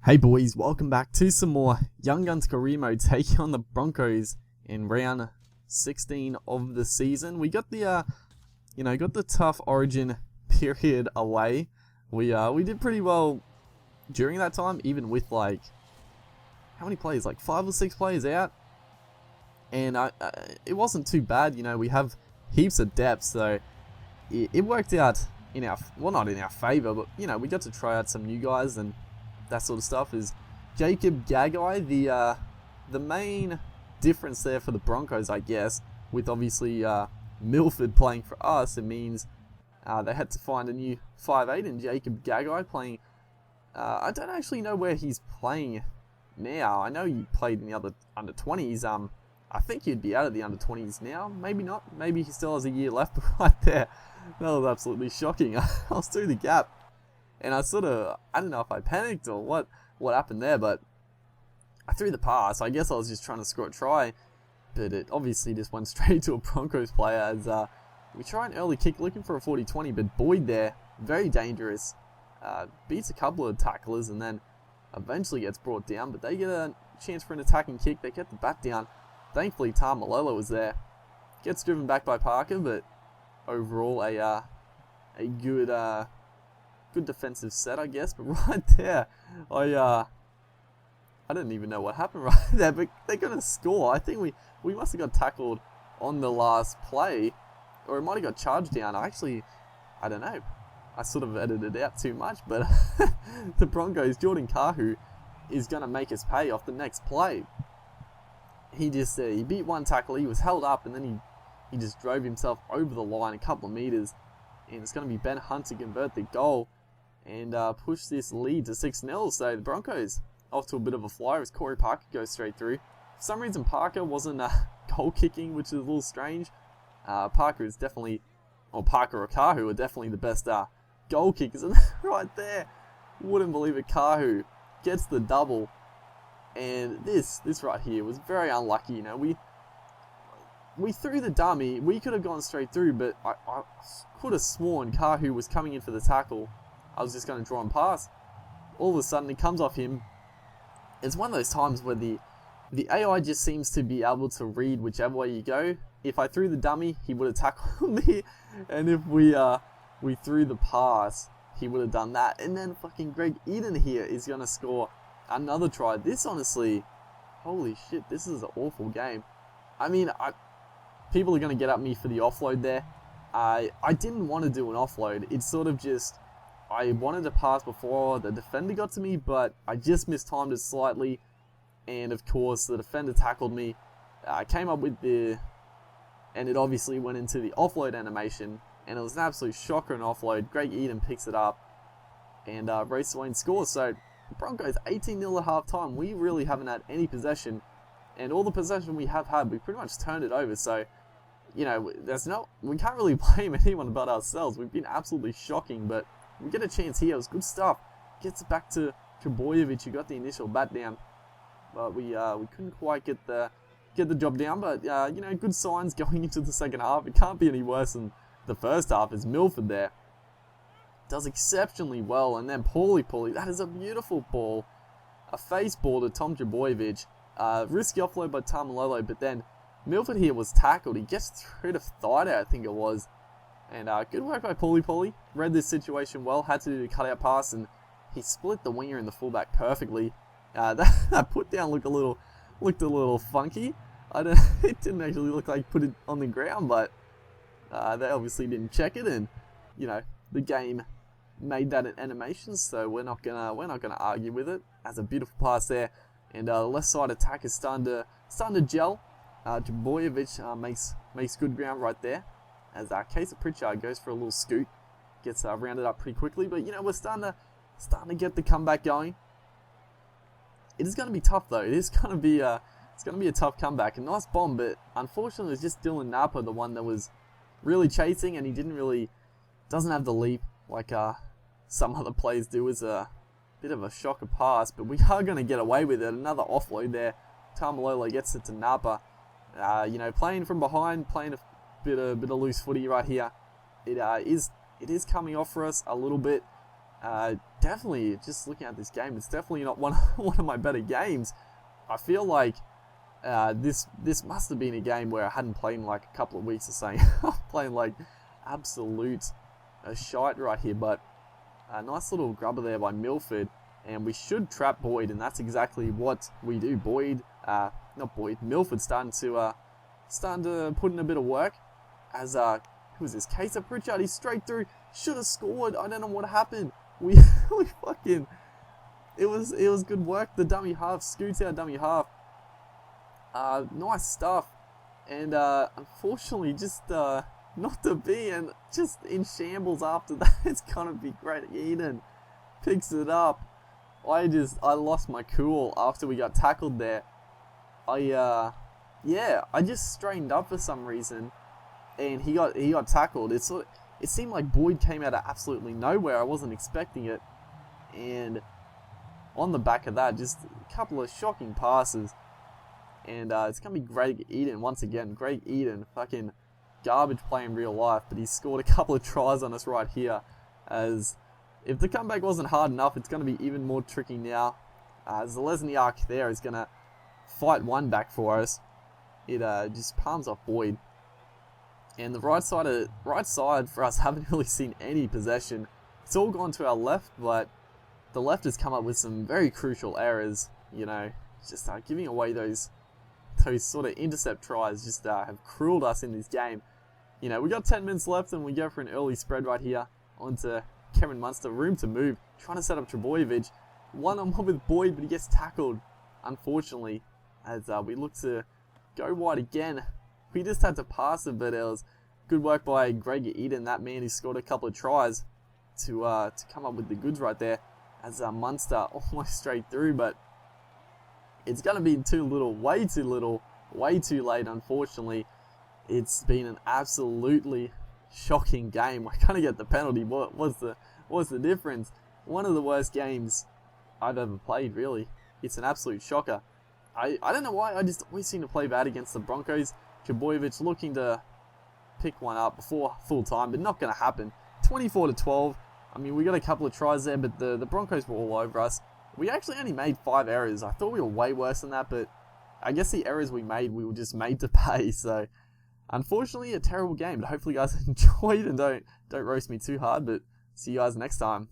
Hey boys, welcome back to some more Young Guns career mode taking on the Broncos in round 16 of the season. We got the got the tough Origin period away. We did pretty well during that time, even with like how many players, like 5 or 6 players out, and it wasn't too bad. You know, we have heaps of depth, so it worked out in our, well, not in our favor, but you know, we got to try out some new guys and that sort of stuff. Is Jacob Gagai the main difference there for the Broncos, I guess, with obviously Milford playing for us? It means they had to find a new 5'8", and Jacob Gagai playing. I don't actually know where he's playing now. I know he played in the other under 20s. I think he'd be out of the under 20s now. Maybe not. Maybe he still has a year left. But right there, that was absolutely shocking. I was through the gap, and I don't know if I panicked or what happened there, but I threw the pass. I guess I was just trying to score a try, but it obviously just went straight to a Broncos player as we try an early kick looking for a 40-20, but Boyd there, very dangerous, beats a couple of tacklers and then eventually gets brought down, but they get a chance for an attacking kick. They get the bat down. Thankfully, Tamalolo was there. Gets driven back by Parker, but overall a good defensive set, I guess. But right there, I didn't even know what happened right there, but they're going to score. I think we must have got tackled on the last play, or it might have got charged down. I don't know. I sort of edited it out too much, but the Broncos, Jordan Kahu, is going to make us pay off the next play. He just he beat one tackle, he was held up, and then he just drove himself over the line a couple of meters, and it's going to be Ben Hunt to convert the goal and push this lead to 6-0. So the Broncos off to a bit of a flyer as Corey Parker goes straight through. For some reason, Parker wasn't goal kicking, which is a little strange. Parker or Kahu are definitely the best goal kickers. And right there, wouldn't believe it, Kahu gets the double. And this right here was very unlucky. You know, we threw the dummy. We could have gone straight through, but I could have sworn Kahu was coming in for the tackle. I was just going to draw him past. All of a sudden, it comes off him. It's one of those times where the AI just seems to be able to read whichever way you go. If I threw the dummy, he would have tackled me, and if we threw the pass, he would have done that. And then fucking Greg Eden here is going to score another try. This, honestly, holy shit, this is an awful game. I mean, people are going to get at me for the offload there. I didn't want to do an offload. It's sort of just, I wanted to pass before the defender got to me, but I just mistimed it slightly. And of course, the defender tackled me. I came up with and it obviously went into the offload animation. And it was an absolute shocker, an offload. Greg Eden picks it up, and Race Wayne scores. So Broncos 18-0 at halftime. We really haven't had any possession, and all the possession we have had, we pretty much turned it over. So, you know, we can't really blame anyone but ourselves. We've been absolutely shocking, but we get a chance here. It was good stuff. Gets it back to Trebojevic, who got the initial bat down, but we couldn't quite get the job down. But you know, good signs going into the second half. It can't be any worse than the first half. As Milford there does exceptionally well, and then Paulie, that is a beautiful ball, a face ball to Tom Trebojevic. Risky offload by Tamalolo, but then Milford here was tackled. He gets through to Thaiday, I think it was. And good work by Paulie. Read this situation well, had to do a cutout pass, and he split the winger and the fullback perfectly. That put down looked a little funky. It didn't actually look like put it on the ground, but they obviously didn't check it, and you know, the game made that an animation, so we're not gonna argue with it. As a beautiful pass there, and the left side attack is starting to gel. Trebojevic makes good ground right there, as Casey Pritchard goes for a little scoot, gets rounded up pretty quickly. But you know, we're starting to get the comeback going. It is going to be tough though. It's going to be a tough comeback. A nice bomb, but unfortunately, it was just Dylan Napa, the one that was really chasing, and he doesn't have the leap like some other players do. Is a bit of a shocker pass, but we are going to get away with it. Another offload there. Tamalolo gets it to Napa. You know, playing from behind, playing a bit of loose footy right here. It is coming off for us a little bit. Definitely, just looking at this game, it's definitely not one of my better games. I feel like this must have been a game where I hadn't played in like a couple of weeks or something. I'm playing like absolute shite right here, but a nice little grubber there by Milford, and we should trap Boyd, and that's exactly what we do. Milford starting to put in a bit of work. As who is this? Case of Pritchard, he's straight through, should have scored. I don't know what happened. We fucking, it was good work. The dummy half scoots our dummy half. Nice stuff, and unfortunately just not to be, and just in shambles after that. It's gonna be great. Eden picks it up. I lost my cool after we got tackled there. I just straightened up for some reason, and he got tackled. It seemed like Boyd came out of absolutely nowhere. I wasn't expecting it, and on the back of that, just a couple of shocking passes. And it's going to be Greg Eden once again. Greg Eden, fucking garbage play in real life, but he scored a couple of tries on us right here. As if the comeback wasn't hard enough, it's going to be even more tricky now. As the Lesniak there is going to fight one back for us. It just palms off Boyd. And the right side for us haven't really seen any possession. It's all gone to our left, but the left has come up with some very crucial errors. You know, just giving away those sort of intercept tries just have crueled us in this game. You know, we got 10 minutes left and we go for an early spread right here onto Kevin Munster. Room to move, trying to set up Trebojevic. One-on-one with Boyd, but he gets tackled, unfortunately, as we look to go wide again. We just had to pass it, but it was good work by Greg Eden, that man who scored a couple of tries to come up with the goods right there, as Munster almost straight through, but it's going to be too little, way too late, unfortunately. It's been an absolutely shocking game. We're going to get the penalty. What's the difference? One of the worst games I've ever played, really. It's an absolute shocker. I don't know why, I just always seem to play bad against the Broncos. Trebojevic looking to pick one up before full time, but not going to happen. 24-12. I mean, we got a couple of tries there, but the Broncos were all over us. We actually only made 5 errors. I thought we were way worse than that, but I guess the errors we made, we were just made to pay. So, unfortunately, a terrible game. But hopefully you guys enjoyed and don't roast me too hard. But see you guys next time.